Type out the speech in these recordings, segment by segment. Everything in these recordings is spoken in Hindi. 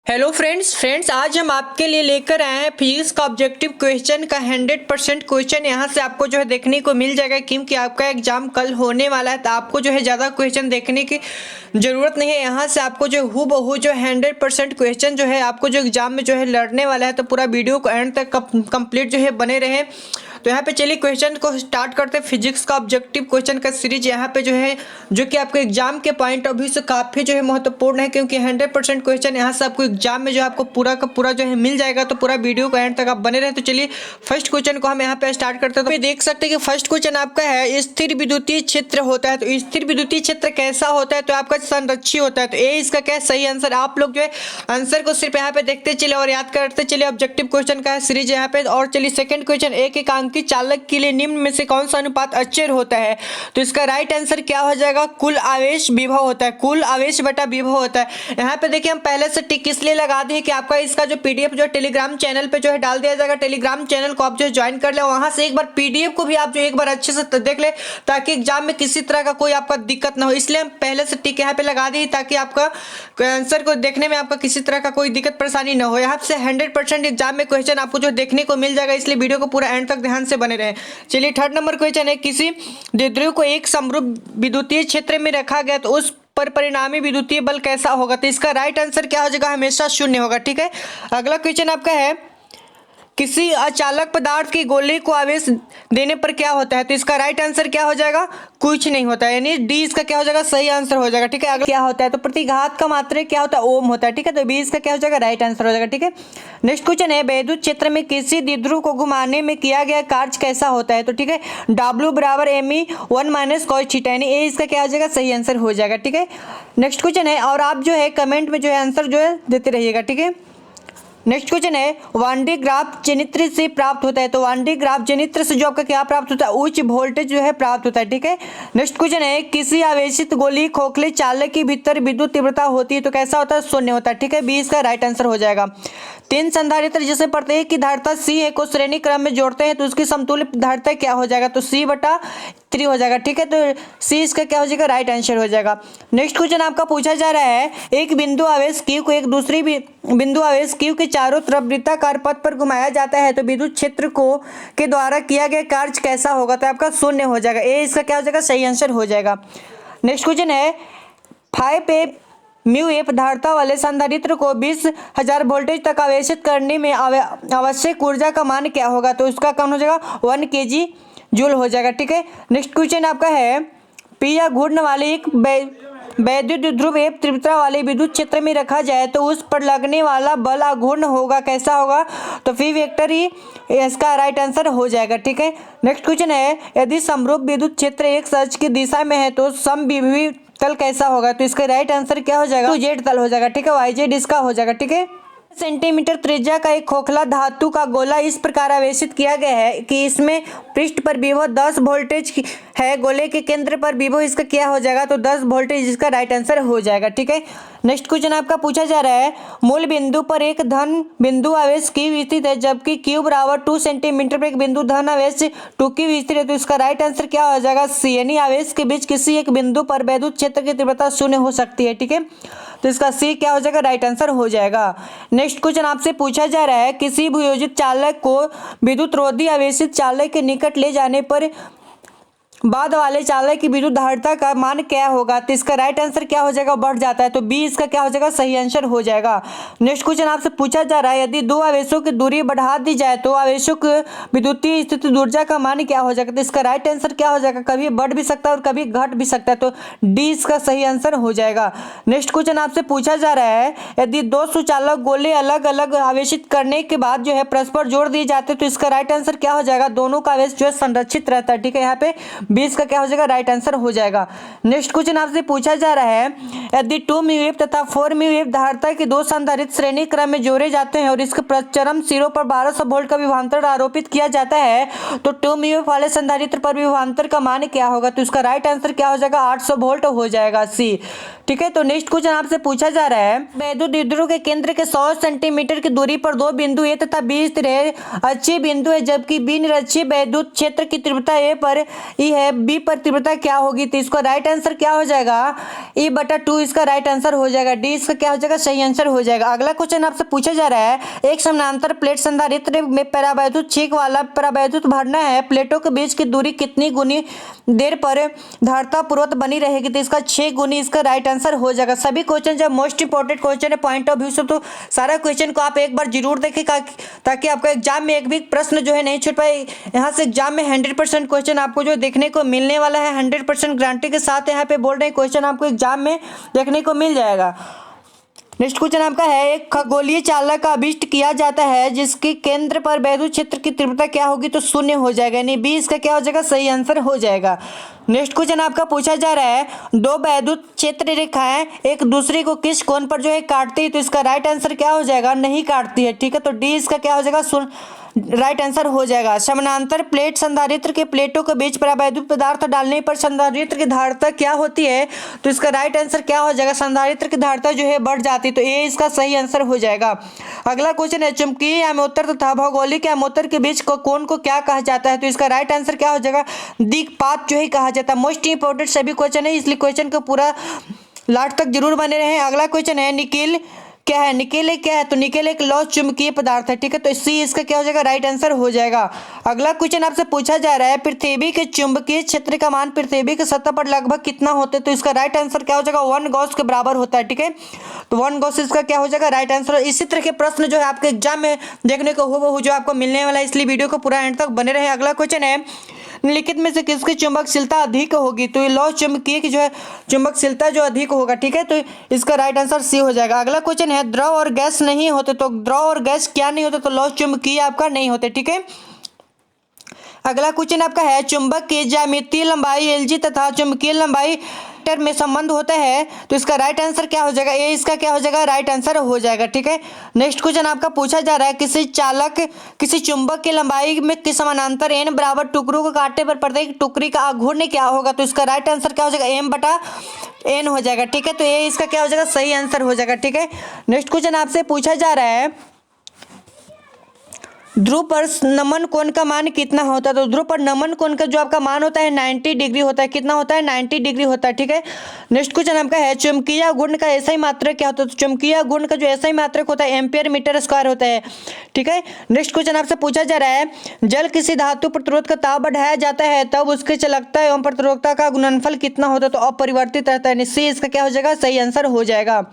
हेलो फ्रेंड्स आज हम आपके लिए लेकर आए हैं फिजिक्स का ऑब्जेक्टिव क्वेश्चन का 100% क्वेश्चन यहाँ से आपको जो है देखने को मिल जाएगा, क्योंकि आपका एग्जाम कल होने वाला है। तो आपको जो है ज़्यादा क्वेश्चन देखने की ज़रूरत नहीं है। यहाँ से आपको जो हूबहू जो 100% क्वेश्चन जो है आपको जो एग्जाम में जो है लड़ने वाला है। तो पूरा वीडियो को एंड तक कंप्लीट जो है बने रहे। तो यहाँ पे चलिए क्वेश्चन को स्टार्ट करते हैं। फिजिक्स का ऑब्जेक्टिव क्वेश्चन का सीरीज यहाँ पे जो है जो कि आपके एग्जाम के पॉइंट ऑफ व्यू से काफ़ी जो है महत्वपूर्ण है, क्योंकि 100% क्वेश्चन यहाँ से आपको एग्जाम में जो आपको पूरा का पूरा जो है मिल जाएगा। तो पूरा वीडियो को एंड तक आप बने रहे। तो चलिए फर्स्ट क्वेश्चन को हम यहाँ पे स्टार्ट करते हैं। तो देख सकते हैं कि फर्स्ट क्वेश्चन आपका है स्थिर विद्युतीय क्षेत्र होता है। तो स्थिर विद्युतीय क्षेत्र कैसा होता है? तो आपका संरक्षी होता है। तो ए इसका क्या सही आंसर। आप लोग जो है आंसर को सिर्फ यहाँ पे देखते चले और याद करते चले। ऑब्जेक्टिव क्वेश्चन का है सीरीज यहाँ पे। और चलिए सेकंड क्वेश्चन, एक एकांकी चालक के लिए निम्न में से कौन सा अनुपात अचर होता है? तो इसका राइट आंसर क्या हो जाएगा? कुल आवेश विभव होता है। कुल आवेश बटा विभव होता है। यहाँ पे देखिए हम पहले से टिक इसलिए लगा दें कि आपका इसका जो पीडीएफ जो टेलीग्राम चैनल पे जो है डाल दिया जाएगा। टेलीग्राम चैनल को आप जो है ज्वाइन कर ले, वहां से एक बार पीडीएफ को भी आप जो एक बार अच्छे से देख ले, ताकि एग्जाम में किसी तरह का कोई आपका दिक्कत ना हो। इसलिए हम पहले से टिक यहाँ पे लगा दी ताकि आपका आंसर को देखने में आपका किसी तरह का कोई दिक्कत परेशानी ना हो। यहाँ से 100% एग्जाम में क्वेश्चन आपको जो देखने को मिल जाएगा, इसलिए वीडियो को पूरा एंड तक ध्यान से बने रहे। चलिए थर्ड नंबर क्वेश्चन है, किसी द्विध्रुव को एक समरूप विद्युतीय क्षेत्र में रखा गया तो उस पर परिणामी विद्युतीय बल कैसा होगा? तो इसका राइट आंसर क्या हो जाएगा? हमेशा शून्य होगा। ठीक है। अगला क्वेश्चन आपका है, किसी अचालक पदार्थ की गोले को आवेश देने पर क्या होता है? तो इसका राइट आंसर क्या हो जाएगा? कुछ नहीं होता है, यानी डी इसका क्या हो जाएगा? सही आंसर हो जाएगा। ठीक है। अगला क्या होता है? तो प्रतिघात का मात्रक क्या होता है? ओम होता है। ठीक है। तो बी इसका क्या हो जाएगा? राइट आंसर हो जाएगा। ठीक है। नेक्स्ट क्वेश्चन है, वैद्युत क्षेत्र में किसी द्विध्रुव को घुमाने में किया गया कार्य कैसा होता है? तो ठीक है, W बराबर me1 - cos थीटा, यानी ए इसका क्या हो जाएगा? सही आंसर हो जाएगा। ठीक है। नेक्स्ट क्वेश्चन है, और आप जो है कमेंट में जो है आंसर जो है देते रहिएगा। ठीक है। नेक्स्ट क्वेश्चन है, वांडे ग्राफ जनित्र से प्राप्त होता है। तो वांडे ग्राफ जनित्र से जो आपका क्या प्राप्त होता है? उच्च वोल्टेज जो है प्राप्त होता है। ठीक है। नेक्स्ट क्वेश्चन है, किसी आवेशित गोली खोखले चालक के भीतर विद्युत तीव्रता होती है तो कैसा होता है? शून्य होता है। ठीक है। बी इसका राइट आंसर हो जाएगा। तीन संधारित्र जिसे प्रत्येक की धारिता सी है को श्रेणी क्रम में जोड़ते हैं तो उसकी समतुल्य धारिता क्या हो जाएगा? तो C/3 हो जाएगा। ठीक है। तो सी इसका क्या हो जाएगा? राइट आंसर हो जाएगा। नेक्स्ट क्वेश्चन आपका पूछा जा रहा है, एक बिंदु आवेश Q को एक दूसरी बिंदु आवेश Q के चारों तरफ वृत्ताकार पथ पर घुमाया जाता है तो विद्युत क्षेत्र को के द्वारा किया गया कार्य कैसा होगा? तो आपका शून्य हो जाएगा। ए इसका क्या हो जाएगा? सही आंसर हो जाएगा। नेक्स्ट क्वेश्चन है, 5 μF धारिता वाले संधारित्र को 20,000 वोल्टेज तक आवेशित करने में आवश्यक ऊर्जा का मान क्या होगा? तो उसका कौन हो जाएगा? 1 kg जूल हो जाएगा। ठीक है। नेक्स्ट क्वेश्चन आपका है, पी या घूर्णन वाले एक वैद्युत द्विध्रुव एक तीव्रता वाले विद्युत क्षेत्र में रखा जाए तो उस पर लगने वाला बल अघूर्ण होगा, कैसा होगा? तो फी वेक्टर ही इसका राइट आंसर हो जाएगा। ठीक है। नेक्स्ट क्वेश्चन है, यदि समरूप विद्युत क्षेत्र एक सच की दिशा में है तो समविभवी तल कैसा होगा? तो इसका राइट आंसर क्या हो जाएगा? तो जेड तल हो जाएगा। ठीक है। YZ इसका हो जाएगा। ठीक है। सेंटीमीटर त्रिज्या का एक खोखला धातु का गोला इस प्रकार आवेशित किया गया है कि इसमें पृष्ठ पर विभव 10 वोल्टेज है। गोले के केंद्र पर विभव इसका क्या हो जाएगा? तो 10 वोल्टेज इसका राइट आंसर हो जाएगा। ठीक है। नेक्स्ट क्वेश्चन आपका पूछा जा रहा है, मूल बिंदु पर एक धन बिंदु आवेश Q स्थित है जबकि Q बराबर 2 सेंटीमीटर पर एक बिंदु धन आवेश 2Q स्थित है तो इसका राइट आंसर क्या हो जाएगा? C, यानी आवेश के बीच किसी एक बिंदु पर वैद्युत क्षेत्र की तीव्रता शून्य हो सकती है। ठीक है। तो इसका सी क्या हो जाएगा? राइट आंसर हो जाएगा। नेक्स्ट क्वेश्चन आपसे पूछा जा रहा है, किसी वियोजित चालक को विद्युत रोधी आवेशित चालक के निकट ले जाने पर बाद वाले चालक की विद्युत धारिता का मान क्या होगा? तो इसका राइट आंसर क्या हो जाएगा? बढ़ जाता है। तो बी इसका क्या हो जाएगा? सही आंसर हो जाएगा। नेक्स्ट क्वेश्चन आपसे पूछा जा रहा है, यदि दो आवेशों की दूरी बढ़ा दी जाए तो आवेशों की विद्युतीय स्थिति ऊर्जा का मान क्या हो जाएगा? तो इसका राइट आंसर क्या हो जाएगा? कभी बढ़ भी सकता है और कभी घट भी सकता है। तो डी इसका सही आंसर हो जाएगा। नेक्स्ट क्वेश्चन आपसे पूछा जा रहा है, यदि दो सुचालक गोले अलग अलग आवेशित करने के बाद जो है परस्पर जोड़ दिए जाते तो इसका राइट आंसर क्या हो जाएगा? दोनों का आवेश जो है संरक्षित रहता है। ठीक है। यहाँ पे 20 का क्या हो जाएगा? राइट आंसर हो जाएगा। नेक्स्ट क्वेश्चन आपसे पूछा जा रहा है, यदि 2 μF तथा 4 μF धारिता के दो संधारित्र श्रेणी क्रम में जोड़े जाते हैं और इसके चरम सिरों पर 1200 वोल्ट का विभवांतर आरोपित किया जाता है तो 2 μF वाले संधारित्र पर विभवांतर का मान क्या होगा? तो इसका राइट आंसर क्या हो जाएगा? 800 वोल्ट हो जाएगा। सी। ठीक है। तो नेक्स्ट क्वेश्चन आपसे पूछा जा रहा है, वैद्युत द्विध्रुव के केंद्र के 100 सेंटीमीटर की दूरी पर दो बिंदु ए तथा बी अच्छी बिंदु है, जबकि बी निरक्षीय वैद्युत क्षेत्र की तीव्रता ए पर ई है, बी पर तीव्रता क्या होगी? तो इसका राइट आंसर क्या हो जाएगा? E/2 इसका राइट आंसर हो जाएगा। डी इसका क्या हो जाएगा? सही आंसर हो जाएगा। अगला क्वेश्चन आपसे पूछा जा रहा है, एक समानांतर प्लेट संधारित्र में परावैद्युत छेक वाला परावैद्युत भरना है, प्लेटों के बीच की दूरी कितनी गुनी देर पर धारता पूर्वक बनी रहेगी? तो इसका 6 गुनी इसका राइट आंसर हो जाएगा। सभी क्वेश्चन जब मोस्ट इंपॉर्टेंट क्वेश्चन है पॉइंट ऑफ व्यू से, तो सारा क्वेश्चन को आप एक बार जरूर देखें ताकि आपका एग्जाम में एक भी प्रश्न जो है नहीं छूट पाए। यहाँ से एग्जाम में 100% क्वेश्चन आपको जो देखने को मिलने वाला है, 100% गारंटी के साथ यहाँ पे बोल रहे हैं क्वेश्चन आपको एग्जाम में देखने को मिल जाएगा। नेक्स्ट क्वेश्चन आपका है, एक खगोलीय चालक का आविष्ट किया जाता है जिसके केंद्र पर वैद्युत क्षेत्र की तीव्रता क्या होगी? तो 0 हो जाएगा, यानी बी इसका क्या हो जाएगा? सही आंसर हो जाएगा। नेक्स्ट क्वेश्चन आपका पूछा जा रहा है, दो वैद्युत क्षेत्र रेखाएं एक दूसरे को किस कोण पर जो है काटती है? तो इसका राइट आंसर क्या हो जाएगा? नहीं काटती है, ठीक है। तो डी इसका क्या हो जाएगा? राइट आंसर हो जाएगा। समानांतर प्लेट संधारित्र के प्लेटों के बीच परावैद्युत पदार्थ डालने पर संधारित्र की धारिता क्या होती है? तो इसका राइट आंसर क्या हो जाएगा? संधारित्र की धारिता जो है बढ़ जाती है, तो ये इसका सही आंसर हो जाएगा। अगला क्वेश्चन है, चुंबकीय अमोत्तर तथा भौगोलिक अमोत्तर के बीच कोण को क्या कहा जाता है? तो इसका राइट आंसर क्या हो जाएगा? दिक्पात जो है कहा जाता है। मोस्ट इंपोर्टेंट सभी क्वेश्चन है, इसलिए क्वेश्चन को पूरा लास्ट तक जरूर बने रहे। अगला क्वेश्चन है, निकेल क्या है? निकेल क्या है? तो निकेल एक लौह चुंबकीय पदार्थ है, ठीक है। तो सी इसका क्या हो जाएगा? राइट आंसर हो जाएगा। अगला क्वेश्चन आपसे पूछा जा रहा है, पृथ्वी के चुंबकीय क्षेत्र का मान पृथ्वी की सतह पर लगभग कितना होता है? तो इसका राइट आंसर क्या हो जाएगा? 1 गॉस के बराबर होता है, ठीक है। तो 1 गॉस इसका क्या हो जाएगा? Right answer. इसी तरह के प्रश्न जो है आपके एग्जाम में देखने को हो जो आपको मिलने वाला है, इसलिए वीडियो को पूरा एंड तक बने रहे। अगला क्वेश्चन है, निम्नलिखित में से किसकी चुंबकशीलता अधिक होगी? तो ये लौह चुंबकीय की जो है चुंबकशीलता जो अधिक होगा, ठीक है। तो इसका राइट आंसर सी हो जाएगा। अगला क्वेश्चन है, द्रव और गैस नहीं होते, तो द्रव और गैस क्या नहीं होते? तो लौह चुंबकीय आपका नहीं होते, ठीक है। अगला क्वेश्चन आपका है, चुंबक की ज्यामितीय लंबाई एलजी तथा चुंबकीय लंबाई में संबंध होता है, तो इसका राइट आंसर क्या हो जाएगा? ए इसका क्या हो जाएगा? राइट आंसर हो जाएगा, ठीक है। नेक्स्ट क्वेश्चन आपका पूछा जा रहा है, किसी चुंबक की लंबाई में के समानांतर एन बराबर टुकड़ों को काटने पर प्रत्येक टुकड़ी का आघूर्ण क्या होगा? तो इसका राइट आंसर क्या हो जाएगा? m/n हो जाएगा, ठीक है। तो ये इसका क्या हो जाएगा? सही आंसर हो जाएगा, ठीक है। नेक्स्ट क्वेश्चन आपसे पूछा जा रहा है, ध्रुव पर नमन कोण का मान कितना होता है? तो ध्रुव पर नमन कोण का जो आपका मान होता है 90 डिग्री होता है। कितना होता है? 90 डिग्री होता है, ठीक है। नेक्स्ट क्वेश्चन आपका है, चुंबकीय गुण का एसआई मात्रक क्या होता है? तो चुंबकीय गुण का जो एसआई मात्रक होता है एम्पियर मीटर स्क्वायर होता है, ठीक है। नेक्स्ट क्वेश्चन आपसे पूछा जा रहा है, जल किसी धातु प्रतिरोध का ताप बढ़ाया जाता है तब उसके चालकता एवं प्रतिरोधकता का गुणनफल कितना होता है? तो अपरिवर्तित रहता है, सी इसका क्या हो जाएगा? सही आंसर हो जाएगा।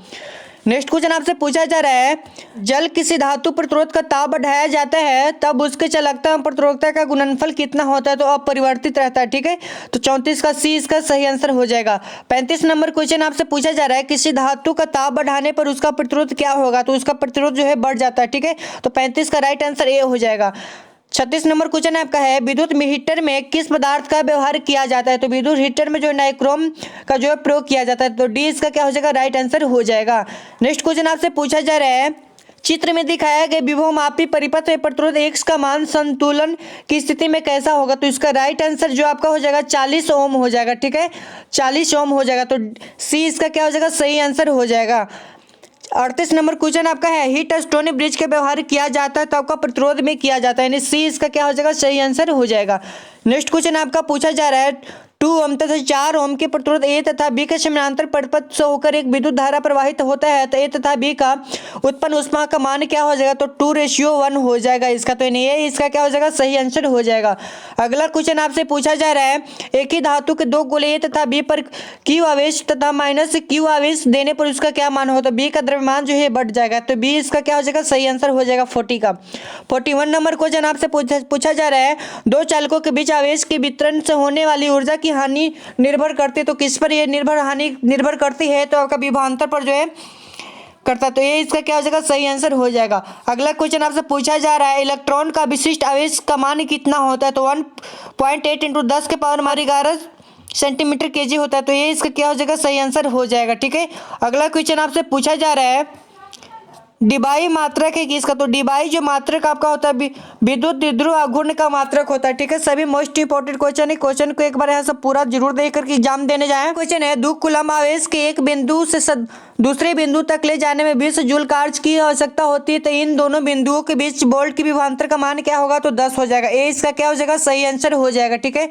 नेक्स्ट क्वेश्चन आपसे पूछा जा रहा है, जल किसी धातु प्रतिरोध का ताप बढ़ाया जाता है तब उसके चालकता एवं प्रतिरोधकता का गुणनफल कितना होता है? तो अपरिवर्तित रहता है, ठीक है। तो 34 का सी इसका सही आंसर हो जाएगा। 35 नंबर क्वेश्चन आपसे पूछा जा रहा है, किसी धातु का ताप बढ़ाने पर उसका प्रतिरोध क्या होगा? तो उसका प्रतिरोध जो है बढ़ जाता है, ठीक है। तो 35 का राइट आंसर ए हो जाएगा। 36 नंबर क्वेश्चन आपका है, विद्युत हीटर में किस पदार्थ का व्यवहार किया जाता है? तो विद्युत हीटर में जो नाइक्रोम का जो है प्रयोग किया जाता है, तो डी इसका क्या हो जाएगा? राइट आंसर हो जाएगा। नेक्स्ट क्वेश्चन आपसे पूछा जा रहा है, चित्र में दिखाया गया विभवमापी परिपथ में प्रतिरोध X का मान संतुलन की स्थिति में कैसा होगा? तो इसका राइट आंसर जो आपका हो जाएगा 40 ओम हो जाएगा, ठीक है। 40 ओम हो जाएगा, तो सी इसका क्या हो जाएगा? सही आंसर हो जाएगा। 38 नंबर क्वेश्चन आपका है, हीट स्टोन ब्रिज के व्यवहार किया जाता है तो आपका प्रतिरोध में किया जाता है, यानी सी इसका क्या हो जाएगा? सही आंसर हो जाएगा। नेक्स्ट क्वेश्चन आपका पूछा जा रहा है, 2 ओम तथा 4 ओम के प्रतिरोध ए तथा बी के समानांतर परिपथ से होकर एक विद्युत धारा प्रवाहित होता है, तो ए तथा बी का उत्पन्न ऊष्मा का मान क्या हो जाएगा? तो 2:1 हो जाएगा इसका, तो ये इसका क्या हो जाएगा? सही आंसर हो जाएगा। अगला क्वेश्चन आपसे पूछा जा रहा है, एक ही धातु के 2 गोले ए तथा बी पर क्यू आवेश तथा -q आवेश देने पर उसका क्या मान होगा? तो बी का द्रव्यमान जो है बढ़ जाएगा, तो बी इसका क्या हो जाएगा? सही आंसर हो जाएगा 40 का। 41 नंबर क्वेश्चन आपसे पूछा जा रहा है, दो चालकों के बीच आवेश के वितरण से होने वाली ऊर्जा की हानि निर्भर करती है, तो किस पर ये हानि निर्भर करती है? तो आपका विभवांतर पर जो है करता, तो ये इसका क्या हो जाएगा? सही आंसर हो जाएगा। अगला क्वेश्चन आपसे पूछा जा रहा है, इलेक्ट्रॉन का विशिष्ट आवेश का मान कितना होता है? तो 1.8 × 10⁻11 सेंटीमीटर केजी होता है, तो ये इसका क्या हो जाएगा? सही आंसर हो जाएगा, ठीक है। अगला क्वेश्चन आपसे पूछा जा रहा है, डिबाई मात्रक है किसका, तो डिबाई जो मात्रक आपका होता है विद्युत द्विध्रुव आघूर्ण का मात्रक होता है। ठीक है, सभी मोस्ट इंपोर्टेंट क्वेश्चन है, क्वेश्चन को एक बार यहाँ से पूरा जरूर देख करके एग्जाम देने जाए। क्वेश्चन है 2 कूलम आवेश के एक बिंदु से दूसरे बिंदु तक ले जाने में 20 जूल कार्य की आवश्यकता होती है, तो इन दोनों बिंदुओं के बीच बोल्ट की विभवांतर का मान क्या होगा, तो 10 हो जाएगा। ए इसका क्या हो जाएगा, सही आंसर हो जाएगा। ठीक है,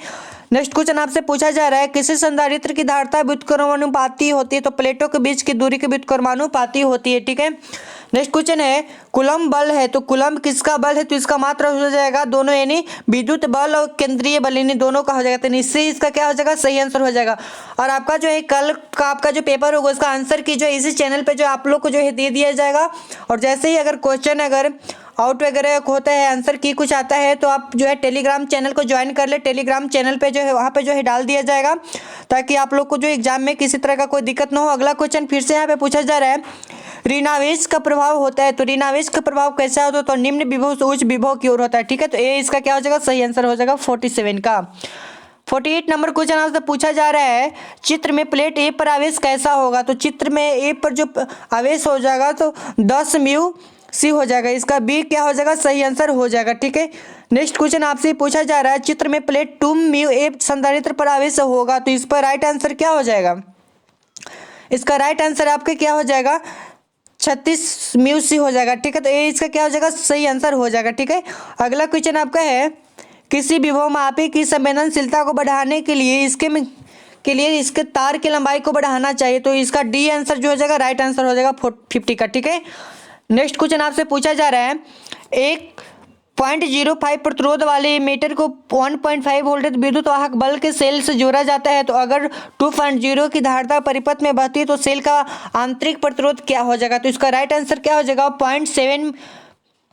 नेक्स्ट क्वेश्चन आपसे पूछा जा रहा है किसी संधारित्र की धारिता व्युत्क्रमानुपाती होती है, तो प्लेटों के बीच की दूरी की व्युत्क्रमानुपाती होती है। ठीक है, नेक्स्ट क्वेश्चन है कूलम बल है, तो कूलम किसका बल है, तो इसका मात्रा हो जाएगा दोनों, यानी विद्युत बल और केंद्रीय बल यानी दोनों का हो जाएगा, तो इससे इसका क्या हो जाएगा, सही आंसर हो जाएगा। और आपका जो है कल का आपका जो पेपर होगा उसका आंसर की जो इसी चैनल पे जो आप लोग को जो है दे दिया जाएगा। और जैसे ही अगर क्वेश्चन अगर आउट वगैरह होता है, आंसर की कुछ आता है, तो आप जो है टेलीग्राम चैनल को ज्वाइन कर ले। टेलीग्राम चैनल पे जो है वहाँ पे जो है डाल दिया जाएगा, ताकि आप लोग को जो एग्जाम में किसी तरह का कोई दिक्कत ना हो। अगला क्वेश्चन फिर से यहाँ पे पूछा जा रहा है ऋणावेश का प्रभाव होता है, तो ऋणावेश का प्रभाव कैसा होता है, तो निम्न विभव से उच्च विभव की ओर होता है। ठीक है, तो ये इसका क्या हो जाएगा, सही आंसर हो जाएगा 47 का। 48 नंबर क्वेश्चन आपसे पूछा जा रहा है चित्र में प्लेट ए पर आवेश कैसा होगा, तो चित्र में ए पर जो आवेश हो जाएगा तो 10 म्यू सी हो जाएगा, इसका बी क्या हो जाएगा, सही आंसर हो जाएगा। ठीक है, नेक्स्ट क्वेश्चन आपसे पूछा जा रहा है चित्र में प्लेट 2 म्यू ए संधारित्र पर आवेश होगा, तो इस पर राइट आंसर क्या हो जाएगा, इसका राइट आंसर आपका क्या हो जाएगा, 36 म्यू सी हो जाएगा। ठीक है, तो ये इसका क्या हो जाएगा, सही आंसर हो जाएगा। ठीक है, अगला क्वेश्चन आपका है किसी विभव मापी की संवेदनशीलता को बढ़ाने के लिए इसके तार की लंबाई को बढ़ाना चाहिए, तो इसका डी आंसर जो हो जाएगा राइट आंसर हो जाएगा 50 का। ठीक है, नेक्स्ट क्वेश्चन आपसे पूछा जा रहा है 1.05 प्रतिरोध वाले मीटर को 1.5 वोल्टेज विद्युत वाहक बल के सेल से जोड़ा जाता है, तो अगर 2.0 की धारिता परिपथ में बहती है तो सेल का आंतरिक प्रतिरोध क्या हो जाएगा, तो इसका राइट आंसर क्या हो जाएगा, 0.7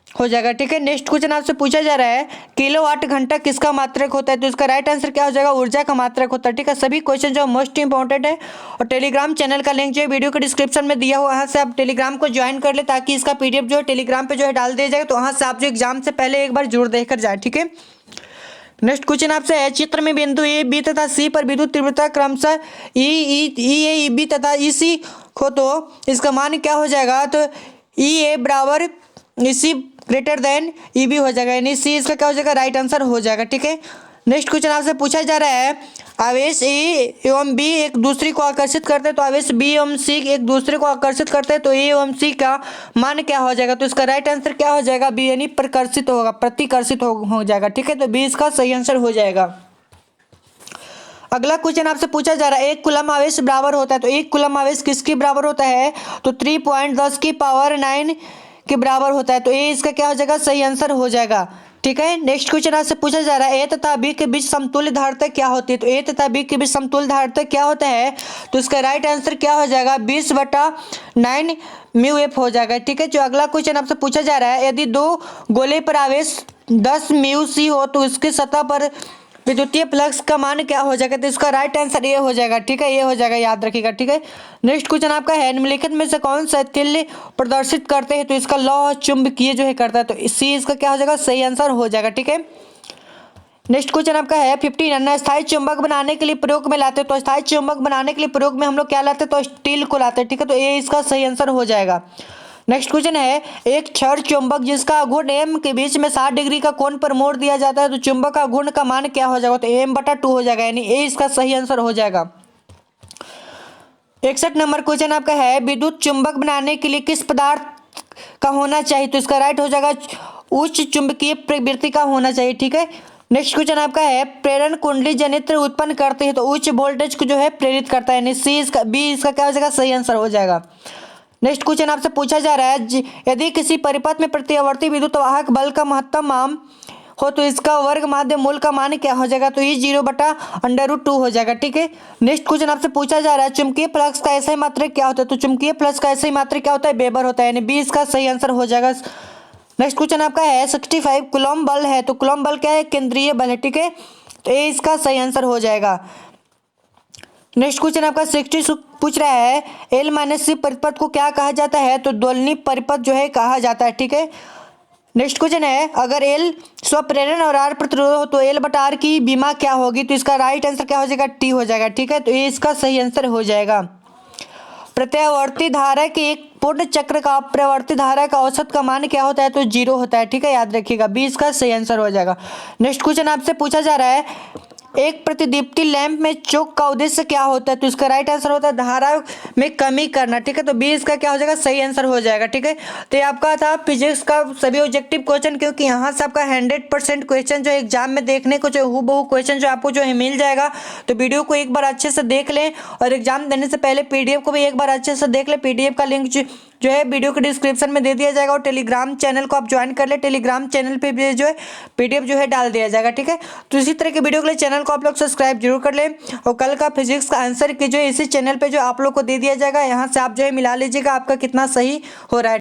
हो जाएगा। ठीक है, नेक्स्ट क्वेश्चन आपसे पूछा जा रहा है किलोवाट घंटा किसका मात्रक होता है, तो इसका राइट आंसर क्या हो जाएगा, ऊर्जा का मात्रक होता है। ठीक है, सभी क्वेश्चन जो मोस्ट इंपॉर्टेंट है, और टेलीग्राम चैनल का लिंक जो है वीडियो के डिस्क्रिप्शन में दिया हुआ, वहाँ से आप टेलीग्राम को ज्वाइन कर ले, ताकि इसका पीडीएफ जो है टेलीग्राम पे जो है डाल दिया जाएगा, तो वहाँ से आप जो एग्जाम से पहले एक बार जरूर देख कर जाए। ठीक है, नेक्स्ट क्वेश्चन आपसे है चित्र में बिंदु ए बी तथा सी पर विद्युत तीव्रता क्रमशः ई बी तथा ई सी हो, तो इसका मान क्या हो जाएगा, तो ई ए बराबर ई सी ग्रेटर देन ई बी हो जाएगा, यानी सी इसका क्या हो जाएगा, राइट आंसर हो जाएगा। ठीक है, नेक्स्ट क्वेश्चन आपसे पूछा जा रहा है आवेश ए एवं बी एक दूसरे को आकर्षित करते हैं, तो आवेश बी एवं सी एक दूसरे को आकर्षित करते हैं, तो ए एवं सी का मान क्या हो जाएगा, तो इसका राइट आंसर क्या हो जाएगा, बी यानी प्रकर्षित होगा, प्रतिकर्षित हो जाएगा। ठीक है, तो बी इसका सही आंसर हो जाएगा। अगला क्वेश्चन आपसे पूछा जा रहा है 1 कूलम आवेश बराबर होता है, तो 1 कूलम आवेश किसके बराबर होता है, तो 3.10 की पावर 9 के बराबर होता है, तो ए इसका क्या हो जाएगा, सही आंसर हो जाएगा। ठीक है, नेक्स्ट क्वेश्चन आपसे पूछा जा रहा है ए तथा बी के बीच समतुल्य धारिता क्या होती है, तो ए तथा बी के बीच समतुल्य धारिता क्या होता है, तो इसका राइट आंसर क्या हो जाएगा, 20/9 म्यू एफ हो जाएगा। ठीक है, जो अगला क्वेश्चन आपसे पूछा जा रहा है यदि 2 गोले पर आवेश 10 म्यू सी हो, तो उसकी सतह पर विद्युतीय फ्लक्स का मान क्या हो जाएगा, तो इसका राइट आंसर ये हो जाएगा। ठीक है, ये हो जाएगा, याद रखिएगा। ठीक है, नेक्स्ट क्वेश्चन आपका है निम्नलिखित में से कौन सा तुल्य प्रदर्शित करते हैं, तो इसका लौह चुंबकीय जो है करता है, तो सी इसका क्या हो जाएगा, सही आंसर हो जाएगा। ठीक है, नेक्स्ट क्वेश्चन आपका है 15 स्थायी चुंबक बनाने के लिए प्रयोग में लाते हैं, तो स्थायी चुंबक बनाने के लिए प्रयोग में हम लोग क्या लाते हैं, तो स्टील को लाते हैं। ठीक है, तो ये इसका सही आंसर हो जाएगा। नेक्स्ट क्वेश्चन है एक क्षण चुंबक जिसका आघूर्ण एम के बीच में 60 डिग्री का कोण पर मोड़ दिया जाता है, तो चुंबक का आघूर्ण का मान क्या हो जाएगा, तो m/2 हो जाएगा, यानी ए इसका सही आंसर हो जाएगा। 61 नंबर क्वेश्चन आपका है विद्युत चुंबक बनाने के लिए किस पदार्थ का होना चाहिए, तो इसका राइट हो जाएगा उच्च चुंबकीय प्रवृत्ति का होना चाहिए। ठीक है, नेक्स्ट क्वेश्चन आपका है प्रेरण कुंडली जनित्र उत्पन्न करते हैं, तो उच्च वोल्टेज को जो है प्रेरित करता है, यानी सी इसका बी इसका क्या हो जाएगा, सही आंसर हो जाएगा। नेक्स्ट क्वेश्चन आपसे पूछा जा रहा है यदि किसी परिपथ में प्रतिवर्ती विद्युत वाहक बल का महत्तम मान हो, तो इसका वर्ग माध्य मूल का मान क्या हो जाएगा, तो ये 0/√2 हो जाएगा। ठीक है, नेक्स्ट क्वेश्चन आपसे पूछा जा रहा है चुंबकीय फ्लक्स का ऐसा मात्रक क्या होता है, तो चुंबकीय फ्लक्स का ऐसा मात्रक क्या होता है, वेबर होता है, यानी बी इसका सही आंसर हो जाएगा। नेक्स्ट क्वेश्चन आपका है 65 कूलम बल है, तो कूलम बल क्या है, केंद्रीय बल है। ठीक है, तो ये इसका सही आंसर हो जाएगा। नेक्स्ट क्वेश्चन आपका 60 पूछ रहा है L-C परिपथ को क्या कहा जाता है, तो दोलनी परिपथ जो है कहा जाता है। ठीक है, नेक्स्ट क्वेश्चन है अगर L स्वप्रेरण और R प्रतिरोध हो तो L/R की बीमा क्या होगी, तो इसका राइट आंसर क्या हो जाएगा, T हो जाएगा। ठीक है, तो ये इसका सही आंसर हो जाएगा। प्रत्यावर्ती धारा के एक पूर्ण चक्र का प्रत्यावर्ती धारा का औसत का मान क्या होता है? तो 0 होता है। ठीक है, याद रखिएगा, 20 का सही आंसर हो जाएगा। नेक्स्ट क्वेश्चन आपसे पूछा जा रहा है, एक प्रतिदीप्ति लैंप में चोक का उद्देश्य क्या होता है? तो इसका राइट आंसर होता है धारा में कमी करना। ठीक है, तो 20 का क्या हो जाएगा? सही आंसर हो जाएगा। ठीक है, तो ये आपका था फिजिक्स का सभी ऑब्जेक्टिव क्वेश्चन, क्योंकि यहाँ से आपका 100% क्वेश्चन जो एग्जाम में देखने को जो हूबहू क्वेश्चन जो आपको जो है मिल जाएगा। तो वीडियो को एक बार अच्छे से देख लें और एग्जाम देने से पहले पीडीएफ को भी एक बार अच्छे से देख लें। पीडीएफ का लिंक जो है वीडियो के डिस्क्रिप्शन में दे दिया जाएगा और टेलीग्राम चैनल को आप ज्वाइन कर ले। टेलीग्राम चैनल पे भी जो है पीडीएफ जो है डाल दिया जाएगा। ठीक है, तो इसी तरह के वीडियो के लिए चैनल को आप लोग सब्सक्राइब जरूर कर ले और कल का फिजिक्स का आंसर की जो इसी चैनल पे जो आप लोग को दे दिया जाएगा, यहाँ से आप जो है मिला लीजिएगा आपका कितना सही हो रहा है।